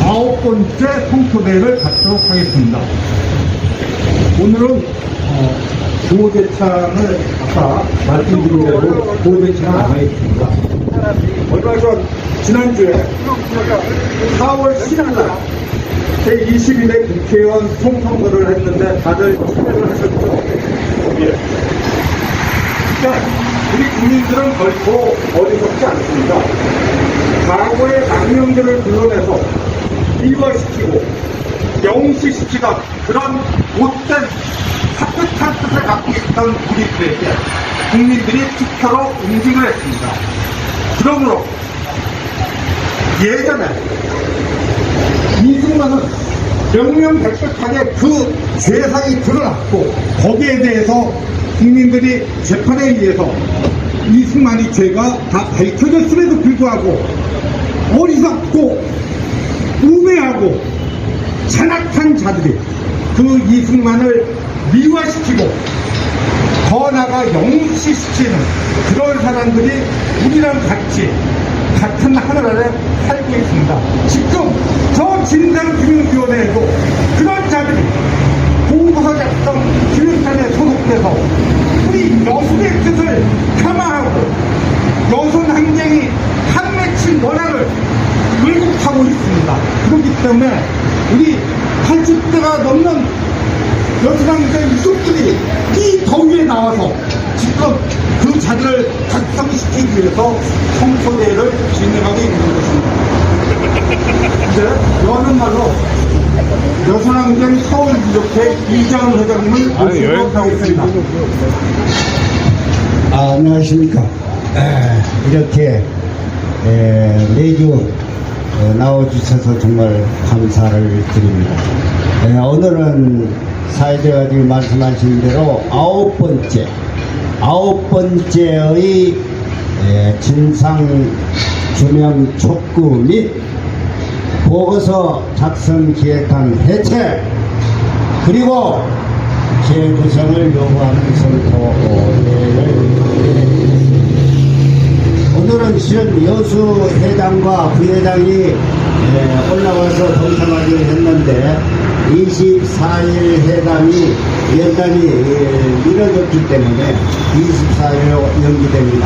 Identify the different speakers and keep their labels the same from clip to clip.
Speaker 1: 9번째 성토대회를 갖도록 하겠습니다. 오늘은 보호대창을 아까 말씀드린 대로 보호대창을 나가있습니다. 얼마 전 지난주에 4월 10일 제21회 국회의원 총선거를 했는데 다들 참여를 하셨죠? 예. 그러니까 우리 국민들은 결코 어리석지 않습니다. 과거의 망명들을 불러내서 미화시키고 영시시키던 그런 못된 사뜻한 뜻을 갖고 있던 우리들에게 국민들이 투표로 응징을 했습니다. 그러므로 예전에 이승만은 명명백백하게 그 죄상이 드러났고 거기에 대해서 국민들이 재판에 의해서 이승만이 죄가 다 밝혀졌음에도 불구하고 어리석고 우매하고 잔악한 자들이 그 이승만을 미화시키고 더 나아가 영시시키는 그런 사람들이 우리랑 같은 하늘 아래 살고 있습니다. 지금 저 진상규명위원회에도 그런 자들이 공보서 작성 기획단에 소속돼서 우리 여순의 뜻을 폄하하고 여순 항쟁이 한 맺힌 원한을 왜곡하고 있습니다. 그렇기 때문에 우리 80대가 넘는 여순항쟁 유족들이 이 더위에 나와서 지금 그 자들을 각성시키기 위해서 성토대회를 진행하고 있는 것입니다. 이제 여는 말로 여순항쟁 서울유족회 이장훈 회장님을 모시도록 하겠습니다.
Speaker 2: 안녕하십니까. 이렇게 매주 나와주셔서 정말 감사를 드립니다. 오늘은 사회자님이 말씀하신 대로 아홉 번째의 진상 규명 촉구 및 보고서 작성 기획안 해체 그리고 재구성을 요구하는 성토대회를 오늘은 실은 여수 회장과 부회장이 올라와서 동참하기로 했는데 24일 회담이 연단이 미뤄졌기 때문에 24일로 연기됩니다.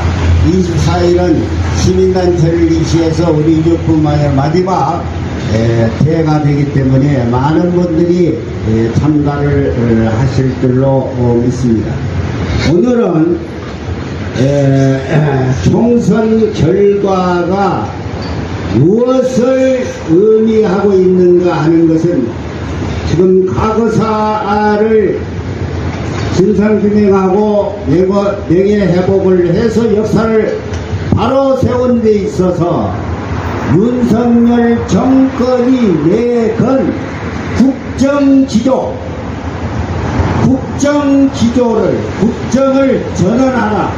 Speaker 2: 24일은 시민단체를 이시해서 우리 유족뿐만 아니라 마지막 대회가 되기 때문에 많은 분들이 참가를 하실 줄로 믿습니다. 오늘은 총선 결과가 무엇을 의미하고 있는가 하는 것은 지금 과거사를 진상규명하고 명예회복을 해서 역사를 바로 세운 데 있어서 윤석열 정권이 내건 국정을 전환하라,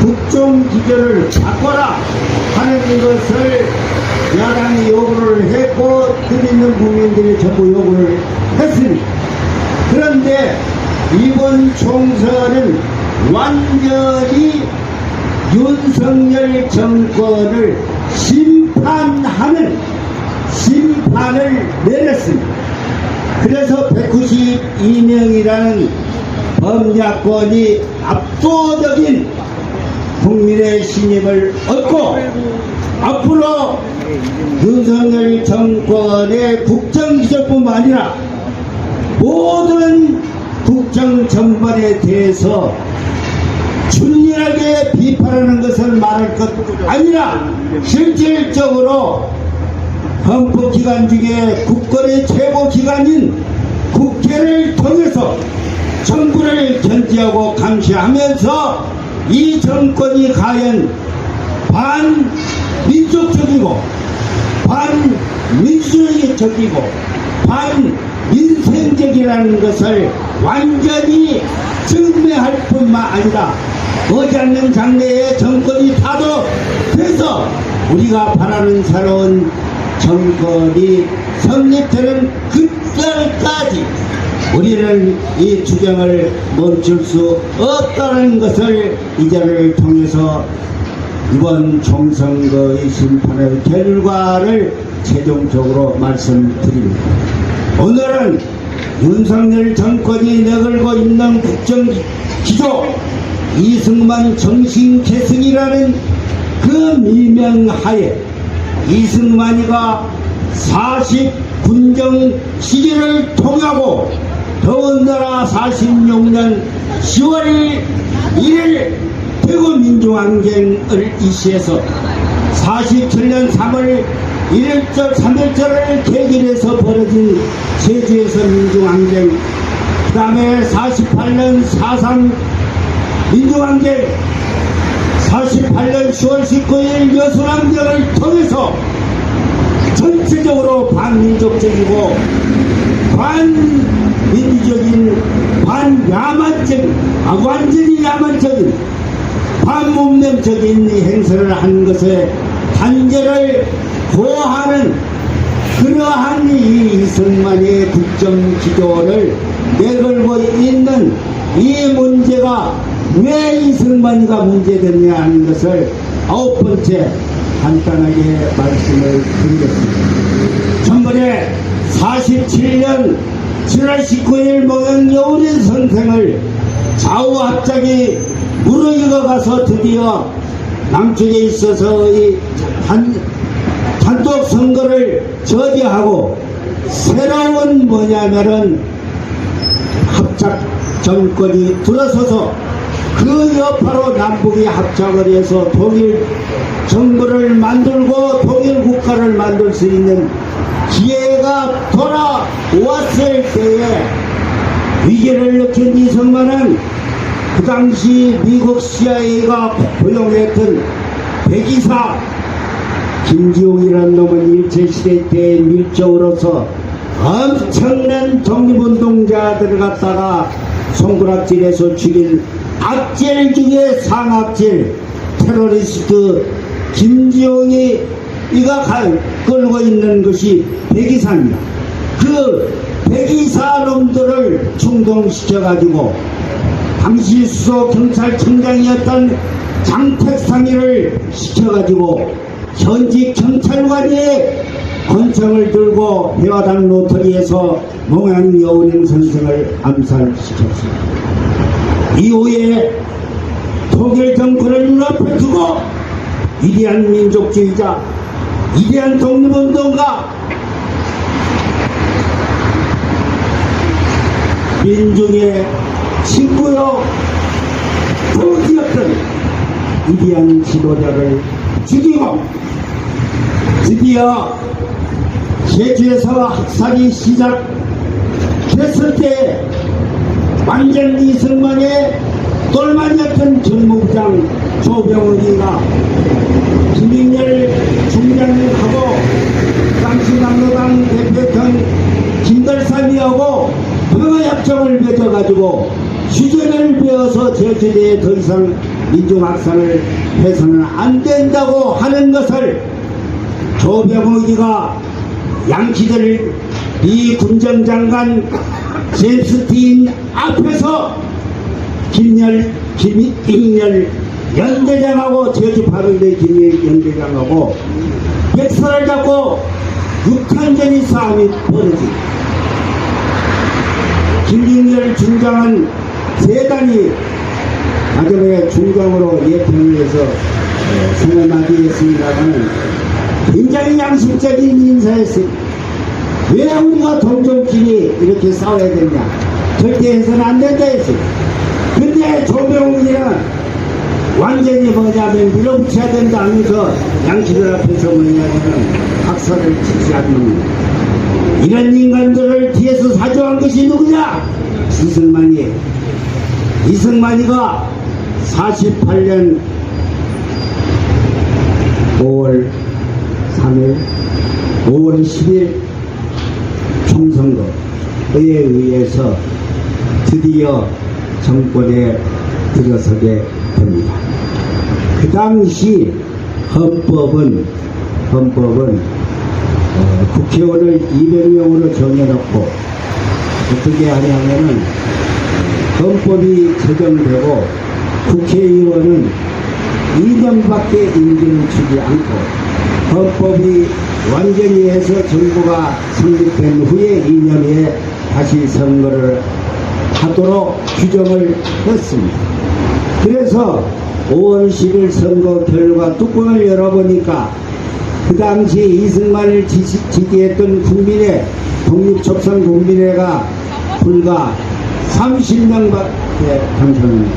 Speaker 2: 국정기조를 바꿔라 하는 것을 야당이 요구를 했고 들있는 국민들이 전부 요구를 했습니다. 그런데 이번 총선은 완전히 윤석열 정권을 심판을 내렸습니다. 그래서 192명이라는 범야권이 압도적인 국민의 신임을 얻고 앞으로 윤석열 정권의 국정기조뿐만 아니라 모든 국정 전반에 대해서 준리하게 비판하는 것은 말할 것 아니라 실질적으로 헌법기관 중에 국권의 최고기관인 국회를 통해서 정부를 견제하고 감시하면서 이 정권이 과연 반민족적이고 반민주적이고 반민생적이라는 것을 완전히 증명할 뿐만 아니라 머지않는 장래에 정권이 파도돼서 우리가 바라는 새로운 정권이 성립되는 그날까지 우리는 이 추경을 멈출 수 없다는 것을 이 자리를 통해서 이번 총선거의 심판의 결과를 최종적으로 말씀드립니다. 오늘은 윤석열 정권이 내걸고 있는 국정기조 이승만 정신계승이라는 그 미명하에 이승만이가 40군정 시기를 통하고 더군다나 46년 10월 1일 대구민주항쟁을 이시해서 47년 3월 1일절 3일절을 계기해서 벌어진 제주에서 민주항쟁, 그 다음에 48년 4.3 민주항쟁, 48년 10월 19일 여순항쟁을 통해서 전체적으로 반민족적이고 반민주적인 반야만적인 완전히 야만적인 반문명적인 행사를 한 것에 단죄를 고하는 그러한 이 이승만의 국정기조를 내걸고 있는 이 문제가 왜 이승만이가 문제됐냐 하는 것을 9번째 간단하게 말씀을 드리겠습니다. 전번에 47년 7월 19일 목양 여울인 선생을 좌우합작이 무르익어 가서 드디어 남쪽에 있어서의 단독 선거를 저지하고 새로운 뭐냐면은 합작 정권이 들어서서 그 여파로 남북이 합작을 해서 통일 정부를 만들고 통일 국가를 만들 수 있는 기회가 돌아왔을 때에 위기를 느낀 이승만은 그 당시 미국 CIA가 고용했던 백이사 김지웅이라는 놈은 일제시대 때 밀적으로서 엄청난 독립운동자들을 갖다가 손가락질해서 죽인 악질 중에 상악질 테러리스트 김지웅이 이가 끌고 있는 것이 백이사입니다. 그 백이사 놈들을 충동시켜가지고 당시 수석경찰청장이었던 장택상의를 시켜가지고 현직 경찰관이 권총을 들고 해화당 로터리에서 몽양 여운행 선생을 암살시켰습니다. 이후에 독일 정권을 눈앞에 두고 위대한 민족주의자, 위대한 독립운동가, 민중의 친구요 부지였던 위대한 지도자를 죽이고 드디어 제주에서 학살이 시작됐을 때 완전 이승만의 똘마니였던 정무부장 조병헌이가 김인열 총장하고 당시 남로당 대표였던 김달삼이하고 평화협정을 맺어가지고 휴전을 베어서 제주도에 더 이상 민중학살을 해서는 안 된다고 하는 것을 조병헌이가 양키들 이 군정장관 제임스 딘 앞에서 김인열 연대장하고 제주 파병대 김인열 연대장하고 백설을 잡고 6한전이 싸움이 벌어지 김인열 중장은 세단이 나중에 중장으로 예평에서 생을 맞이했습니다만 굉장히 양심적인 인사였습니다. 왜 우리가 동족끼리 이렇게 싸워야 되냐? 절대 해서는 안 된다 했어요. 근데 조병훈이는 완전히 뭐냐면 밀어붙여야 된다 하면서 양키들 앞에서 뭐냐면 학살을 지시하는 이런 인간들을 뒤에서 사주한 것이 누구냐? 이승만이에요. 이승만이가 48년 5월 3일 5월 10일 총선거에 의해서 드디어 정권에 들어서게 됩니다. 그 당시 헌법은 국회의원을 200명으로 정해놓고 어떻게 하냐면은 헌법이 제정되고 국회의원은 2년밖에 임기를 주지 않고 헌법이 완전히 해서 정부가 성립된 후에 2년 후에 다시 선거를 하도록 규정을 했습니다. 그래서 5월 10일 선거 결과 뚜껑을 열어보니까 그 당시 이승만을 지지했던 국민의 독립촉선국민회가 불과 30명밖에 당선입니다.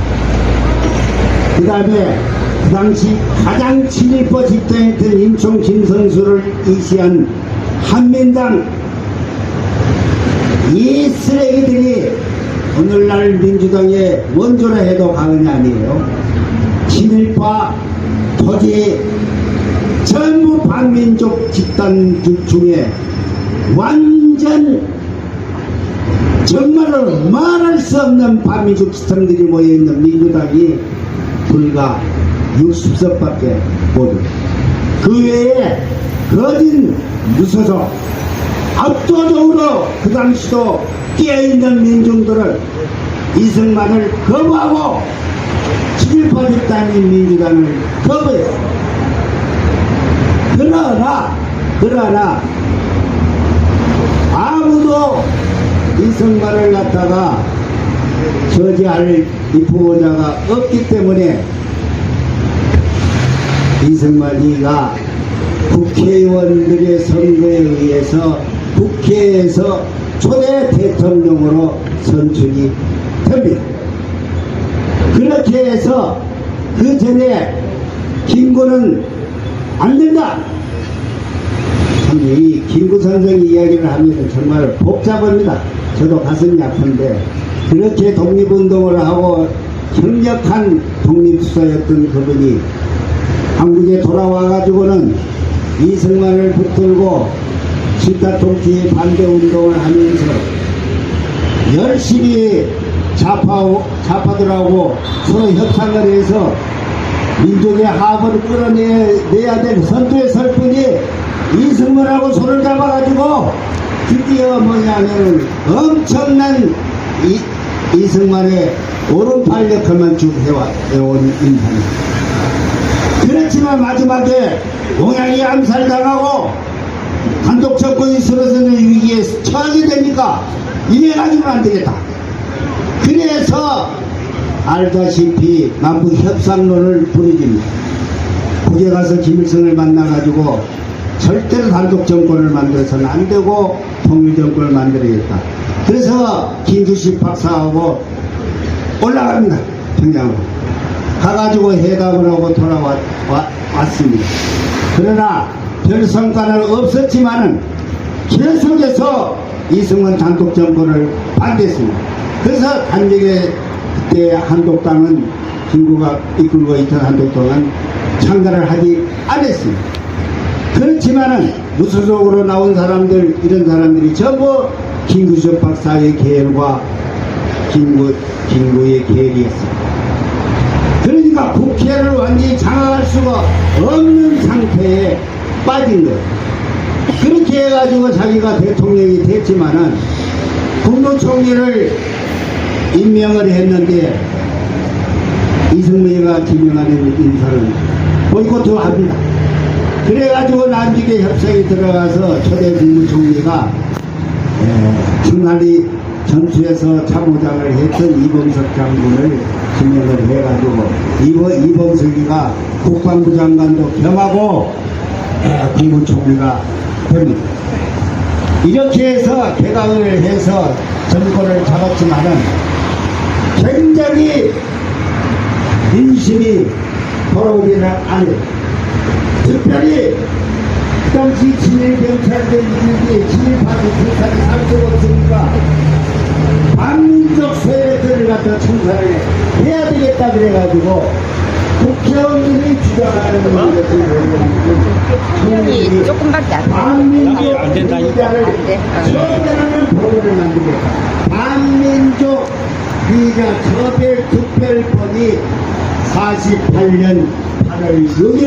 Speaker 2: 그 다음에 그 당시 가장 친일파 집단이었던 임총 김성수를 이시한 한민당, 이 쓰레기들이 오늘날 민주당의 원조라 해도 과언이 아니에요. 친일파 토지 전부 반민족 집단 중에 완전 정말로 말할 수 없는 반민족 집단들이 모여있는 민주당이 불과 60석밖에 못합니다. 그 외에 거진 무소속 압도적으로 그 당시도 깨어있는 민중들은 이승만을 거부하고 친일파 집단인 민주당을 거부했습니다. 그러나 아무도 이승만을 갖다가 저지할 이 부모자가 없기 때문에 이승만이가 국회의원들의 선거에 의해서 국회에서 초대 대통령으로 선출이 됩니다. 그렇게 해서 그 전에 김구는 안 된다. 참 이 김구 선생 이야기를 하면 정말 복잡합니다. 저도 가슴이 아픈데 그렇게 독립운동을 하고強力한 독립수사였던 그분이 한국에 돌아와가지고는 이승만을 붙들고 식사통치 반대운동을 하면서 열심히 좌파들하고 서로 협상을 해서 민족의 합을 끌어내야 될 선두에 설 분이 이승만하고 손을 잡아가지고 드디어 뭐냐면 엄청난 이승만의 오른팔 역할만 쭉 해온 인사입니다. 그렇지만 마지막에 동양이 암살당하고 단독 정권이 쓰러지는 위기에 처하게 되니까 이래가지고는 안 되겠다. 그래서 알다시피 남북 협상론을 부르집니다. 북에 가서 김일성을 만나가지고 절대로 단독 정권을 만들어서는 안 되고 통일 정권을 만들어야겠다. 그래서 김주식 박사하고 올라갑니다. 평양으로 가가지고 회담을 하고 돌아왔습니다. 그러나 별 성과는 없었지만은 계속해서 이승만 단독 정권을 반대했습니다. 그래서 단적에 그때 한독당은 김구가 이끌고 있던 한독당은 창단을 하지 않았습니다. 그렇지만은 무소속으로 나온 사람들, 이런 사람들이 전부 김구식 박사의 계열과 김구의 계열이었습니다. 그러니까 국회를 완전히 장악할 수가 없는 상태에 빠진 거예요. 그렇게 해가지고 자기가 대통령이 됐지만은 국무총리를 임명을 했는데 이승만이가 지명하는 인사는 보이콧 합니다. 그래가지고 남북의 협상이 들어가서 초대 국무총리가 청나리 전투에서 참모장을 했던 이범석 장군을 지명을 해가지고 이범석이가 국방부 장관도 겸하고 국무총리가 됩니다. 이렇게 해서 개각을 해서 정권을 잡았지만은 굉장히 민심이 돌아오기는 안 해요. 특별히 그 당시 친일경찰들 친일파들 불살이 살 수가 없으니까 반민족 세력들을 갖다 청산을 해야 되겠다 그래가지고 국회의원들이 주장하는
Speaker 3: 형이 조금밖에 안 돼.
Speaker 2: 반민족 비자를 처벌하는 법을 만들겠다. 반민족 비자 처벌 특별법이 48년 8월 6일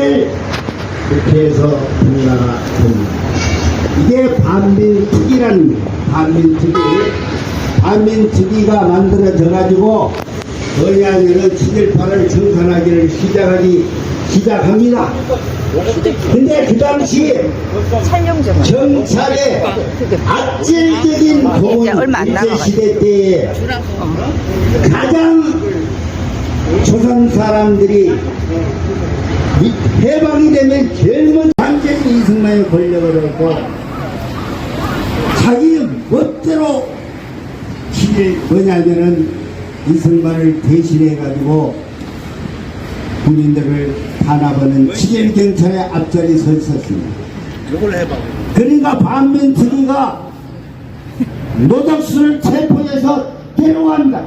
Speaker 2: 그렇게 해서 통과가 됩니다. 이게 반민특위라는 반민특위가 만들어져 가지고 거야에는 친일파를 청산하기를 시작합니다. 근데 그 당시
Speaker 3: 촬영 좀 하고.
Speaker 2: 경찰의 악질적인
Speaker 3: 이제
Speaker 2: 공은
Speaker 3: 얼마 안 남아가지고.
Speaker 2: 일제시대 때에 가장 조선 사람들이 해방이 되면 제일 먼저 완전히 이승만이 권력을 얻고 자기 멋대로 뭐냐면은 이승만을 대신해 가지고 국민들을 탄압하는 치질경찰의 앞자리에 서 있었습니다. 그러니까 반민특위가 노덕수를 체포해서 데려갑니다.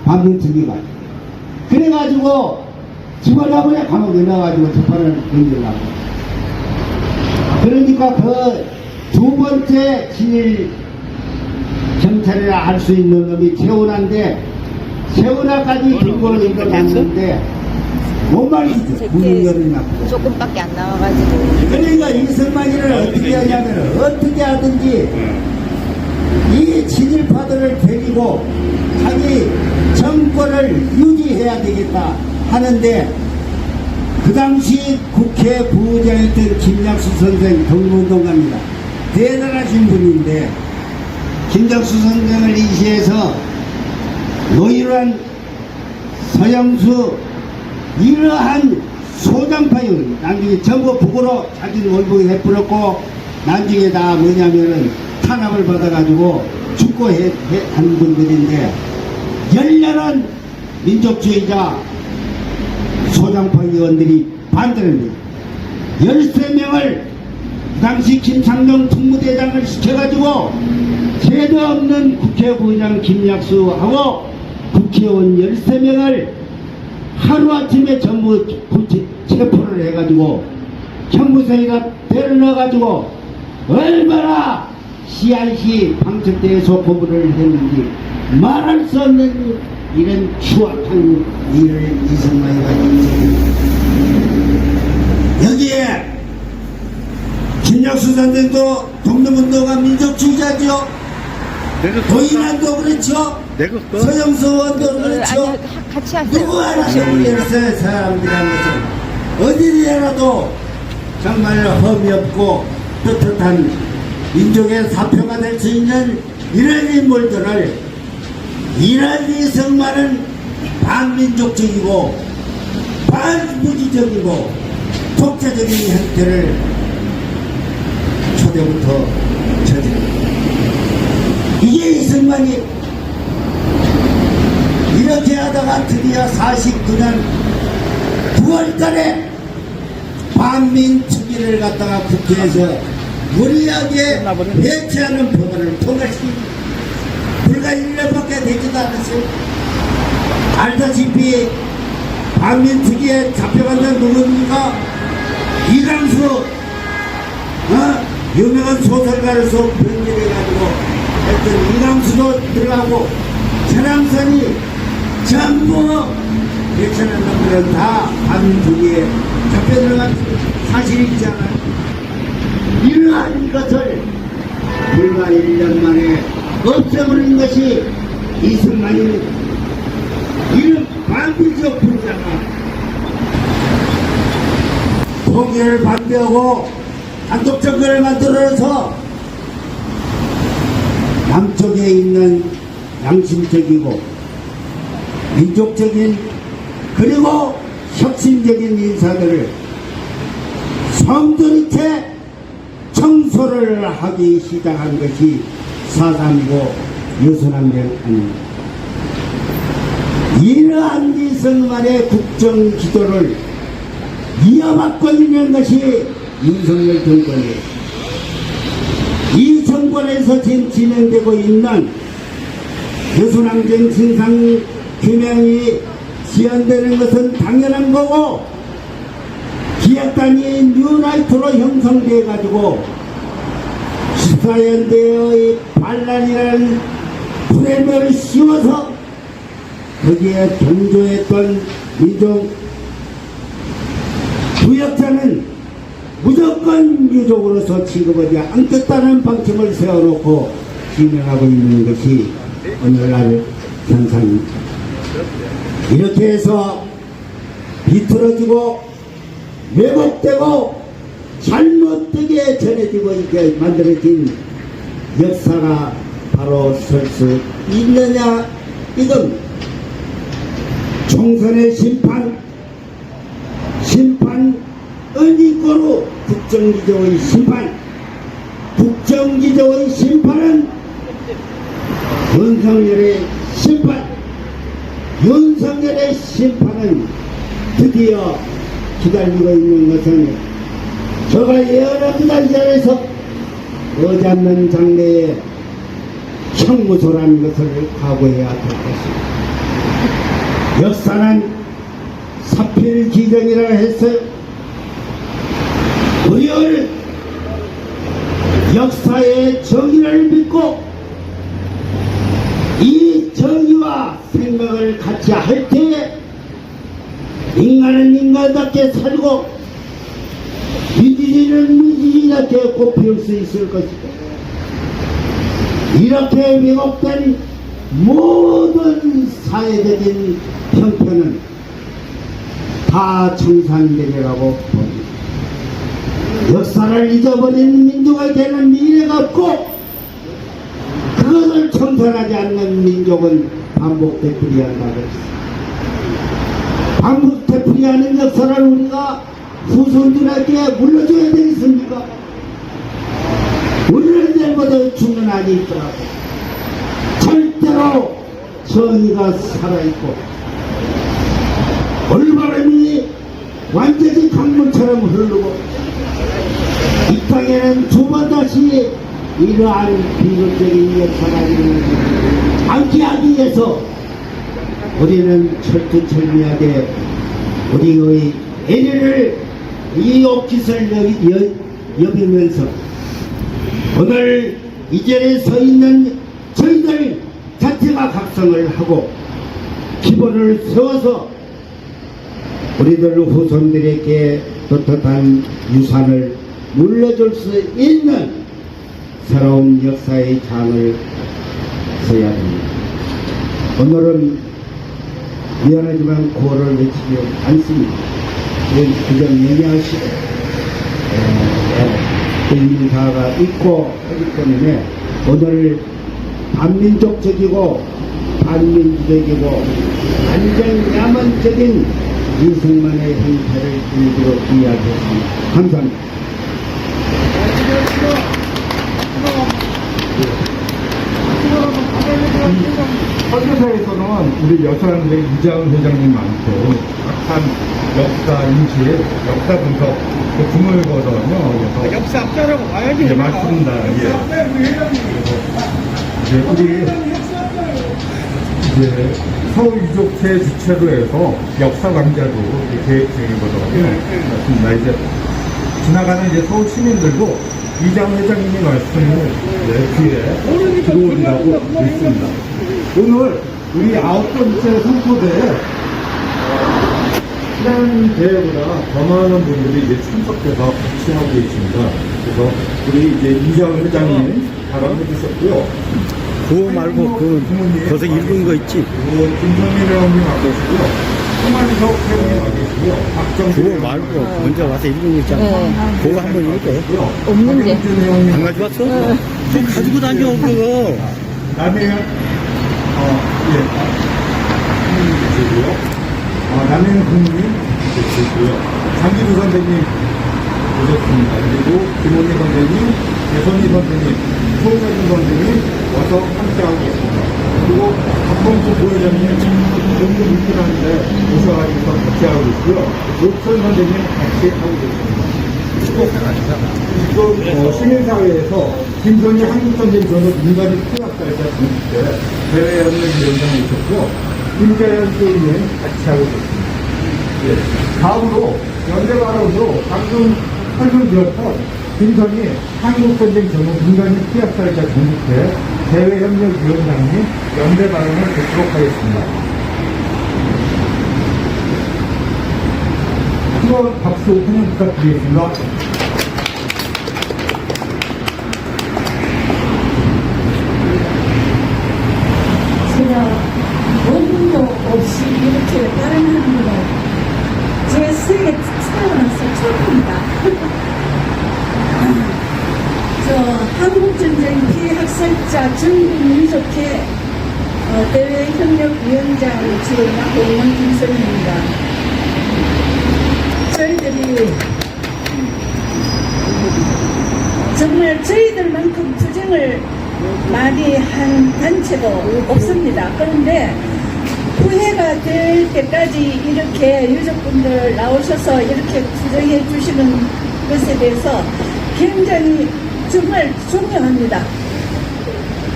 Speaker 2: 반민특위가. 그래가지고 집어넣으면 감옥에 넣어가지고 재판을 연결하고. 그러니까 그 두 번째 진일 경찰이라 할 수 있는 놈이 최은하인데 최은하까지 등고를 연결했는데 못 말리죠. 무능열이 났고.
Speaker 3: 조금밖에 안 나와가지고.
Speaker 2: 그러니까 이승만이를 어떻게 하냐면 어떻게 하든지 이 친일파들을 데리고 자기 정권을 유지해야 되겠다 하는데 그 당시 국회 부의장이었던 김약수 선생 동문동갑니다. 대단하신 분인데 김약수 선생을 이시해서 노일환 서영수 이러한 소장파유 나중에 전부 북으로 자기는 월북에 해버렸고 나중에 다 뭐냐면은 탄압을 받아가지고 축구한 분들인데 열렬한 민족주의자 소장파 의원들이 반대를 합니다. 13명을 당시 김창룡 특무대장을 시켜가지고 죄도 없는 국회부의장 김약수하고 국회의원 13명을 하루아침에 전부 체포를 해가지고 형무소에다 데려넣어가지고 얼마나 CRC 방첩대에서 고문을 했는지 말할 수 없는 이런 추악한 일을 이승만이가 여기에 김약수 선생도 독립운동가 민족주의자죠. 도인환도 그렇죠. 서영수 의원도 그렇죠.
Speaker 3: 아니, 같이 하세요.
Speaker 2: 누구 하나 모르겠어요. 사람들이란 것은 어디라도 정말 험이 없고 떳떳한 민족의 사표가 될 수 있는 이런 인물들을 이런 이승만은 반민족적이고 반무지적이고 독재적인 형태를 초대부터 저지릅니다. 이게 이승만이 이렇게 하다가 드디어 49년 9월달에 반민특위를 갖다가 국회에서 무리하게 배치하는 법안을 통과시킵니다. 불과 1년밖에 되지도 않았어요. 알다시피 반민특위에 잡혀간다는 누굽니까? 이강수 유명한 소설가로서 변절해가지고 했던 이강수도 들어가고 천황선이 전부 배치하는 놈들은 다 반민특위에 잡혀 들어간 사실이 있잖아요. 이러한 것을 불과 1년 만에 없애버린 것이 이승만입니다. 이런 반민족 분자가 통일을 반대하고 단독정권을 만들어서 남쪽에 있는 양심적이고 민족적인 그리고 혁신적인 인사들을 성도리째 청소를 하기 시작한 것이 4.3이고 유선함령 아닙니다. 이러한 이승만의 국정 기조를 이어받고 있는 것이 윤석열 정권이에요. 이 정권에서 지금 진행되고 있는 유순항쟁 진상 규명이 지연되는 것은 당연한 거고 기획단이 뉴라이트로 형성돼 가지고 14연대의 반란이라는 프레임을 씌워서 거기에 동조했던 민족 부역자는 무조건 유족으로서 취급하지 않겠다는 방침을 세워놓고 진행하고 있는 것이 오늘날 현상입니다. 이렇게 해서 비틀어지고 왜곡되고 잘못되게 전해지고 이렇게 만들어진 역사가 바로 설 수 있느냐, 이건 총선의 심판은 이꼬로 국정기조의 심판은 윤석열의 심판은 드디어 기다리고 있는 것은 제가 예언합니다. 이 자리에서 어잡는 장래에 형무소라는 것을 각오해야 될 것입니다. 역사는 사필기정이라 해서 우리를 역사의 정의를 믿고 이 정의와 생각을 같이 할 때에 인간은 인간답게 살고 미지리는 미지리답게 꽃피울 수 있을 것이다. 이렇게 왜곡된 모든 사회적인 형편은 다 청산되리라고 봅니다. 역사를 잊어버린 민족에게는 미래가 없고 그것을 청산하지 않는 민족은 반복되풀이한다고 했습니다. 반복되풀이하는 역사를 우리가 후손들에게 물려줘야 되겠습니까? 우리는 내일보다 죽는 안이 있더라도 절대로 정의가 살아있고 올바름이 완전히 강물처럼 흐르고 이 땅에는 두 번 다시 이러한 비극적인 역사가 일어나지 않게 하기 위해서 우리는 철두철미하게 우리의 애를 이 옥깃을 여기면서 오늘 이 자리에 서 있는 저희들 자체가 각성을 하고 기본을 세워서 우리들 후손들에게 떳떳한 유산을 물려줄 수 있는 새로운 역사의 장을 서야 됩니다. 오늘은 미안하지만 구호를 외치지 않습니다. 그냥 얘기하시고 인사가 있고 하기 때문에 오늘 반민족적이고 반민주적이고 완전 야만적인 이승만의 행태를 일부러 이야기했습니다. 감사합니다.
Speaker 1: 설교사에서는 우리 여사람들의 이장훈 회장님 많고 각한 역사 인식, 역사 분석 드물거든요. 그래서
Speaker 4: 역사 앞자라고 봐야지.
Speaker 1: 예, 맞습니다. 예. 그래서 우리 이제 서울 유족회 주최로 해서 역사 강좌도 계획 중이거든요. 맞습니다. 이제 지나가는 이제 서울 시민들도 이장 회장님이 말씀을 뒤에 들어오리라고 믿습니다. 오늘 우리 9번째 선포대에 지난 대회보다 더 많은 분들이 이제 참석해서 같이 하고 계십니다. 그래서 우리 이제 이장 회장님 발언해 주셨고요.
Speaker 4: 그거 말고 거기서 읽은 거 있지?
Speaker 1: 김성민 회원님 와 계시고요. 홍만석 회원님 와 계시고요. 박정수
Speaker 4: 그거 말고 먼저 와서 읽은 거 있잖아.
Speaker 3: 네.
Speaker 4: 그거 한번 읽어.
Speaker 3: 없는데.
Speaker 4: 안 가져왔어? 좀 가지고 다녀, 그거.
Speaker 1: 남해현 계시고요. 남해현 국민님 계시고요. 장기부 선생님 오셨습니다. 그리고 김원희 선생님, 예선희 선생님, 소은혜준 선생님 와서 함께하고 계십니다. 그리고 박범수 부회장님 너무 불편한데 오셔가지고 같이 하고 있고요. 노천 선생님 같이 하고 계십니다. 또 시민사회에서 김선희 한국전쟁 전후 민간인 통합사회자 전국대 대외연맹위원장이 있었고요. 김자연 교수님 같이 하고 계십니다. 예. 다음으로 연대발언으로 방금 설명드렸던 김선희 한국전쟁 전후 민간인 피합사회자 전국대 대외협력위원장님 연대발언을 듣도록 하겠습니다. 뜨거운 박수 환영 부탁드리겠습니다.
Speaker 5: 제가 원도 없이 이렇게 따라하는 거가 제 세계 태어나서 한국전쟁 피해 학살자 전국민족회 대외협력위원장을 지금 맡고 있는 김선희입니다. 저희들이 정말 저희들만큼 투쟁을 많이 한 단체도 없습니다. 그런데 후회가 될 때까지 이렇게 유족분들 나오셔서 이렇게 투쟁해 주시는 것에 대해서 굉장히 정말 존경합니다.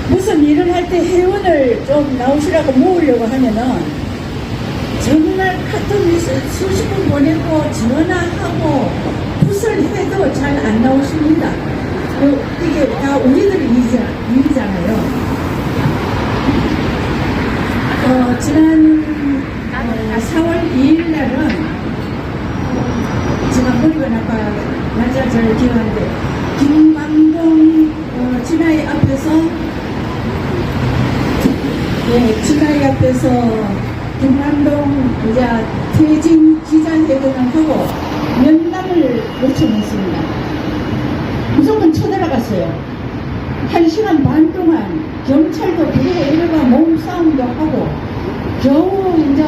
Speaker 5: 무슨 일을 할 때 회원을 좀 나오시라고 모으려고 하면은 정말 카톡에서 수십 분 보내고 전화하고 붓을 해도 잘 안 나오십니다. 이게 다 우리들 일이잖아요. 지난 4월 2일 날은 제가 머리가 나빠 날짜 잘 기억하는데 김광동 진아이 앞에서 김광동 퇴진 기자회견을 하고 면담을 요청했습니다. 무조건 쳐들어갔어요. 1시간 반 동안 경찰도 부르고 이러가 몸싸움도 하고 겨우 이제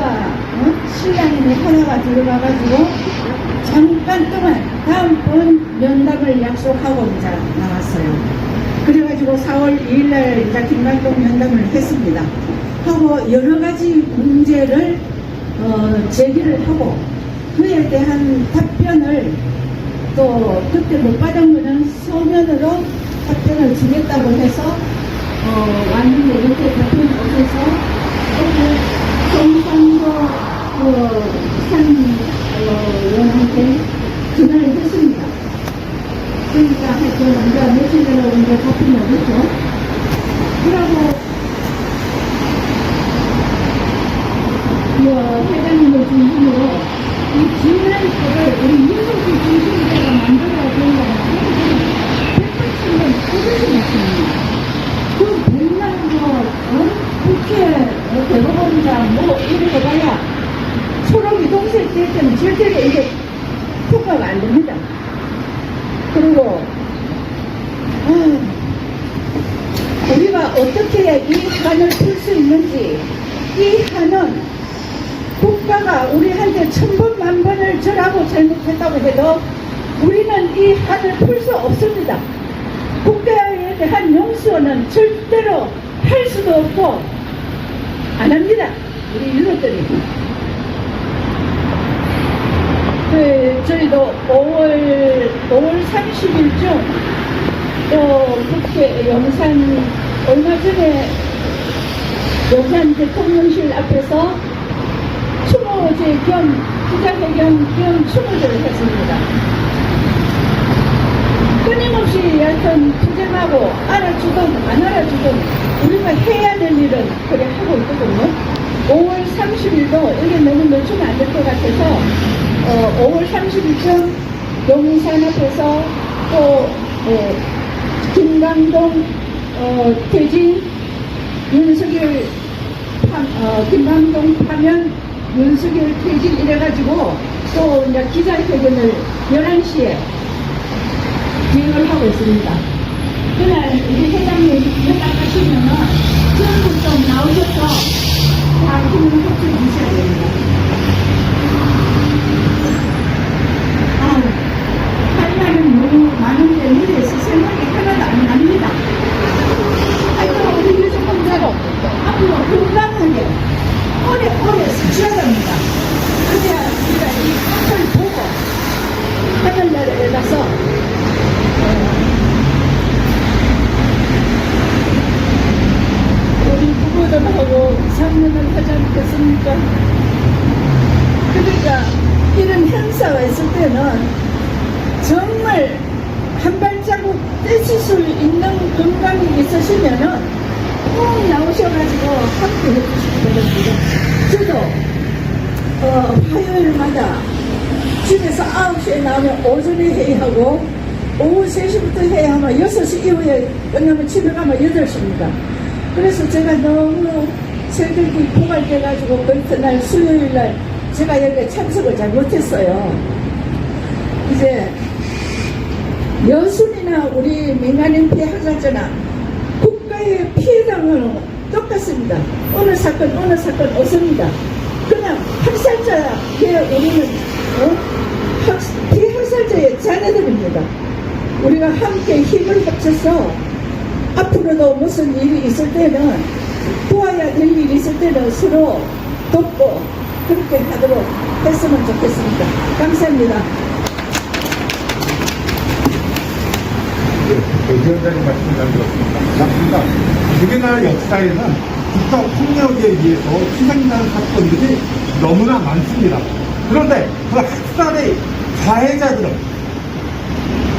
Speaker 5: 신랑이 하다가 들어가가지고 잠깐 동안 다음번 면담을 약속하고 이제 나왔어요. 그래가지고 4월 2일날 이제 김광동 면담을 했습니다. 하고 여러 가지 문제를 제기를 하고 그에 대한 답변을 또 그때 못 받은 거는 서면으로 답변을 주겠다고 해서 왔는데 이렇게 답변이 없어서 송상도 산 의원한테 전화를 했습니다. 그러니까 하여튼 우리가 며칠 전에 우리가 답변이 없었죠. 그러고 회장님을 중심으로 이 지난 법을 우리 유성기 중심으로 만들어야 되는 거는 100%는 어디서 맞습니다. 그 백날 국회 대법원장 이렇게 봐야 초록이 동시에 뛸 때는 절대로 이게 통과가 안 됩니다. 그리고 우리가 어떻게 해야 이 한을 풀 수 있는지, 이 한은 국가가 우리한테 1000번 만번을 절하고 잘못했다고 해도 우리는 이 한을 풀 수 없습니다. 국가에 대한 용서는 절대로 할 수도 없고 안 합니다. 우리 유족들이. 저희도 5월 30일쯤 또 국회 용산 얼마 전에 용산 대통령실 앞에서 추모제 겸 기자회견 겸 추모제를 했습니다. 끊임없이 여하튼 투쟁하고 알아주든 안 알아주든 우리가 해야 될 일은 그래 하고 있거든요. 5월 30일도 이게 너무 늦추면 안 될 것 같아서 5월 30일쯤 용산 앞에서 또 김광동 퇴진 윤석열 김광동 파면 윤석열 퇴진 이래가지고 또 이제 기자회견을 11시에 진행을 하고 있습니다. 그날 우리 회장님 연락하시면은 전부 좀 나오셔서 다 힘을 합쳐 주셔야 됩니다. 할 말은 너무 많은데 머리에서 생각이 하나도 안 납니다. 하여튼 우리 유족분들 앞으로 건강하게 오래 사셔야 됩니다. 그래야 우리가 이 앞을 보고 하늘나라에 가서 우리 부부들하고 3년을 하지 않겠습니까? 그러니까 이런 행사가 있을 때는 정말 한 발자국 떼실 수 있는 건강이 있으시면은 꼭 나오셔가지고 함께 해주시기 바랍니다. 저도 화요일마다 집에서 9시에 나오면 오전에 회의하고 오후 3시부터 회의하면 6시 이후에 끝나면 집에 가면 8시입니다. 그래서 제가 너무 새벽이 고갈돼가지고 그 이튿날 수요일날 제가 여기에 참석을 잘 못했어요. 이제 여수민 특히나 우리 민간인 피해 학살자나 국가의 피해당은 똑같습니다. 어느 사건 없습니다. 그냥 학살자의 우리는 피해 학살자의 자녀들입니다. 우리가 함께 힘을 합쳐서 앞으로도 무슨 일이 있을 때는 도와야 될 일이 있을 때는 서로 돕고 그렇게 하도록 했으면 좋겠습니다. 감사합니다.
Speaker 1: 위원장님 말씀 잘 들었습니다. 맞습니다. 우리나라 역사에는 국가폭력에 의해서 희생자는 사건들이 너무나 많습니다. 그런데 그 학살의 가해자들은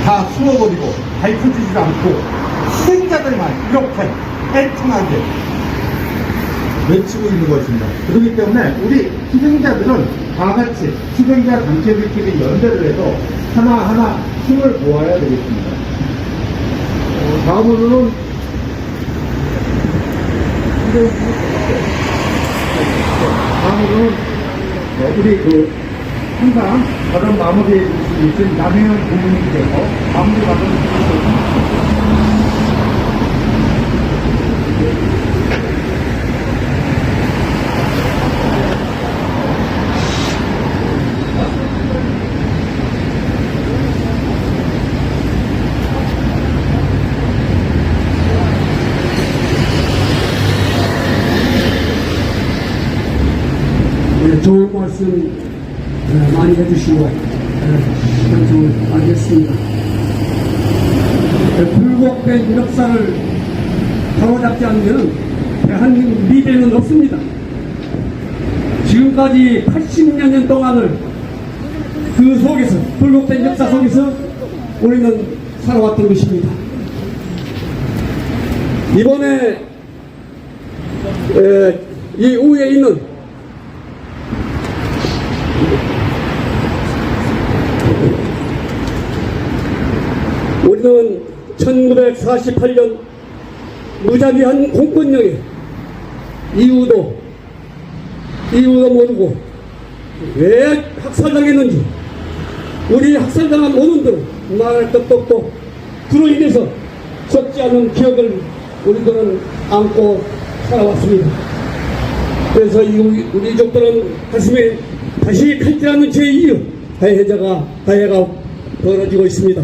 Speaker 1: 다 숨어버리고 밝혀지지 않고 희생자들만 이렇게 애통하게 외치고 있는 것입니다. 그렇기 때문에 우리 희생자들은 다 같이 희생자 단체들끼리 연대를 해서 하나하나 힘을 모아야 되겠습니다. 다음으로는 우리 항상 다른 마무리해 주실 수 있는 남해현 고문님께서 마무리 받아주시겠습니다.
Speaker 6: 좋은 말씀 많이 해주시고 정말 알겠습니다. 굴곡된 역사를 바로잡지 않으면 대한민국 미래는 없습니다. 지금까지 80년 동안을 그 속에서 굴곡된 역사 속에서 우리는 살아왔던 것입니다. 이번에 이 위에 있는 우리는 1948년 무자비한 공권력에 이유도 모르고 왜 학살당했는지 우리 학살당한 어른들은 말할 것도 없고 그로 인해서 적지 않은 기억을 우리들은 안고 살아왔습니다. 그래서 우리 족들은 가슴에 다시 칼질하는 제2의 가해가 벌어지고 있습니다.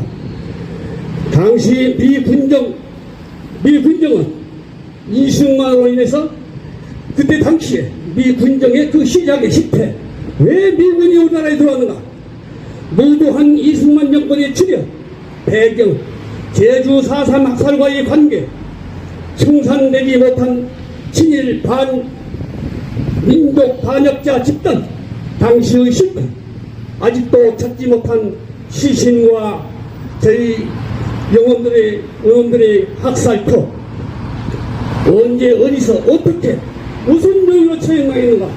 Speaker 6: 당시 미군정은 이승만으로 인해서 그때 당시에 미군정의 그 시작의 실패, 왜 미군이 우리나라에 들어왔는가? 무도한 이승만 정권의 출현, 배경, 제주 4.3 학살과의 관계, 청산되지 못한 친일 민족 반역자 집단, 당시의 실패, 아직도 찾지 못한 시신과 저희 영혼들의 학살터, 언제 어디서 어떻게 무슨 요인으로 처형당했는가?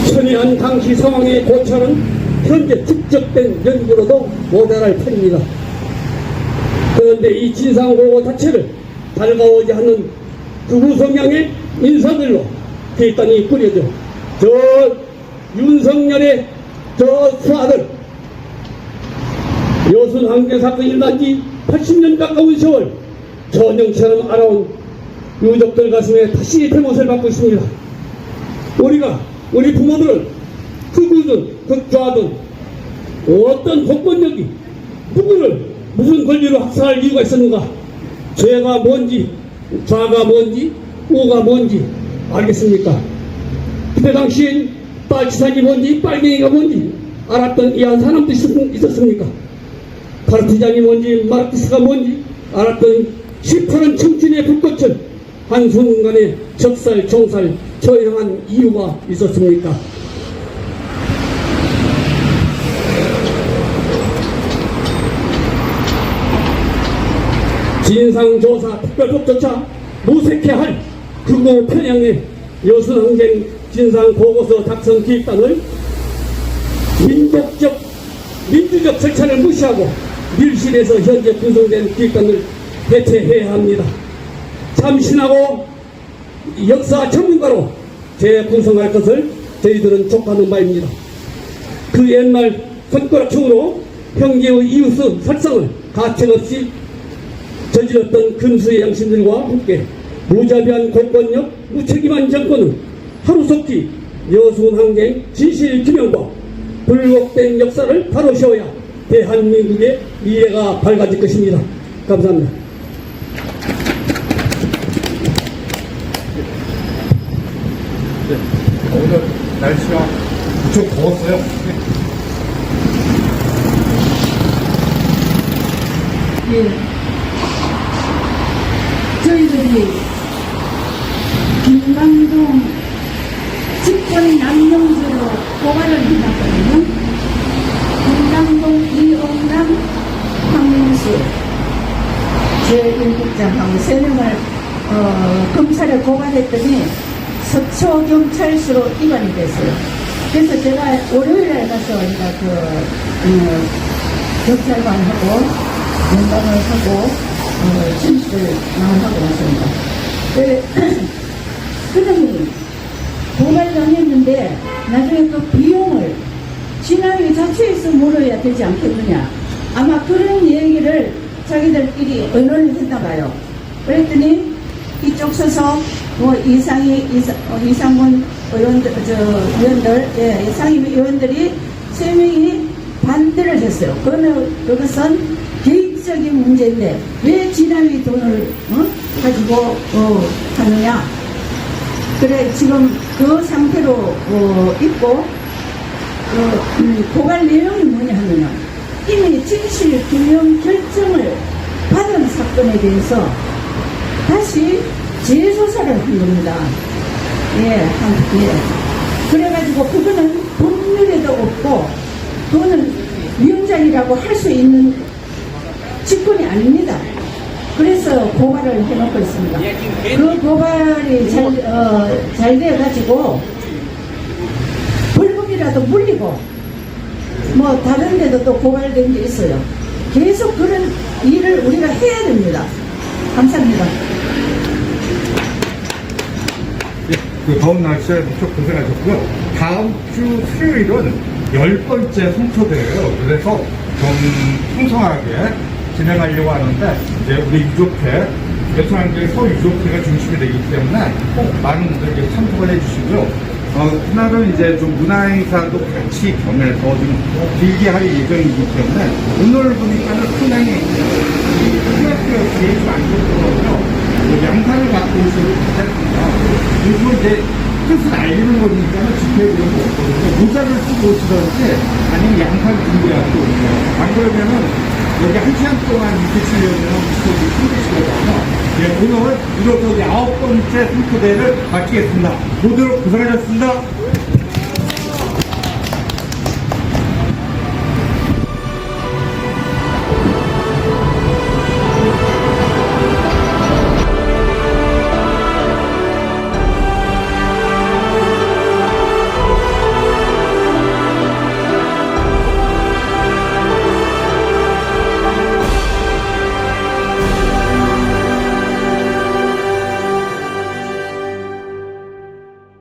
Speaker 6: 천연한 당시 상황의 고찰은 현재 축적된 연구로도 모자랄 판입니다. 그런데 이 진상보고 자체를 달가오지 않는 극우 성향의 인사들로 대단히 꾸려져 윤석열의 수아들 여순 항쟁 사건 일어난 지 80년 가까운 세월 전형처럼 알아온 유족들 가슴에 다시 대못을 받고 있습니다. 우리 부모들은 극우든 극좌든 어떤 공권력이 누구를 무슨 권리로 학살할 이유가 있었는가? 죄가 뭔지 좌가 뭔지 우가 뭔지 알겠습니까? 그때 당시엔 빨치산이 뭔지 빨갱이가 뭔지 알았던 이한 사람도 있었습니까? 파르티잔이 뭔지 마르크스가 뭔지 알았던 시퍼런 청춘의 불꽃을 한순간에 적살 총살 처형한 이유가 있었습니까? 진상조사 특별법조차 무색해할 극우 편향의 여순항쟁 진상보고서 작성 기획단을 민주적 절차를 무시하고 밀실에서 현재 구성된 기획단을 대체해야 합니다. 참신하고 역사 전문가로 재구성할 것을 저희들은 촉구하는 바입니다. 그 옛날 손가락형으로 형제의 이웃의 살상을 가책없이 저질렀던 금수의 양심들과 함께 무자비한 공권력, 무책임한 정권은 하루속히 여수군 항쟁 진실 규명과 불복된 역사를 다루셔야 대한민국의 미래가 밝아질 것입니다. 감사합니다.
Speaker 1: 오늘 날씨가 무척 더웠어요.
Speaker 5: 예. 저희들이 김광동 집권 남용죄로 고발을 해놨거든요. 김광동, 이옥남, 황민수 제1국장하고 3명을 검찰에 고발했더니 서초경찰서로 입안이 됐어요. 그래서 제가 월요일에 가서 경찰관하고 연방을 하고 진술을 하고 왔습니다. 그러니 고발당했는데 나중에 그 비용을 진압이 자체에서 물어야 되지 않겠느냐. 아마 그런 얘기를 자기들끼리 의논을 했나 봐요. 그랬더니 이쪽 소속 이상문 의원들, 상임위원들이 3명이 반대를 했어요. 그것은 개인적인 문제인데 왜 진압이 돈을 가지고 하느냐. 그래 지금 그 상태로 있고 고발 내용이 뭐냐 하면은 이미 진실 규명 결정을 받은 사건에 대해서 다시 재조사를 한 겁니다. 예. 그래가지고 그거는 법률에도 없고 그거는 위헌장이라고 할 수 있는 직권이 아닙니다. 그래서 고발을 해놓고 있습니다. 그 고발이 잘 돼가지고 벌금이라도 물리고 뭐 다른 데도 또 고발된 게 있어요. 계속 그런 일을 우리가 해야 됩니다. 감사합니다.
Speaker 1: 그 더운 날씨에 무척 고생하셨고요. 다음 주 수요일은 10번째 성초대예요. 그래서 좀 풍성하게 진행하려고 하는데 이제 우리 유족회, 여수항쟁 서유족회가 중심이 되기 때문에 꼭 많은 분들께 참석을 해주시고요. 그날은 이제 좀 문화행사도 같이 겸해서 좀 길게 할 예정이기 때문에 오늘 보니까는 상당히 QR코드에 좀 안 좋더라고요. 양산을 갖고 오셔도 괜찮습니다. 요즘은 이제 뜻을 알리는 거니까 집회 이런 거 없거든요. 모자를 쓰고 오시던지 아니면 양산 준비하고 오세요. 안 그러면은 여기 1시간 동안 있으시려면 힘드시거든요. 오늘 이렇게 9번째 성초대를 마치겠습니다. 모두 고생하셨습니다.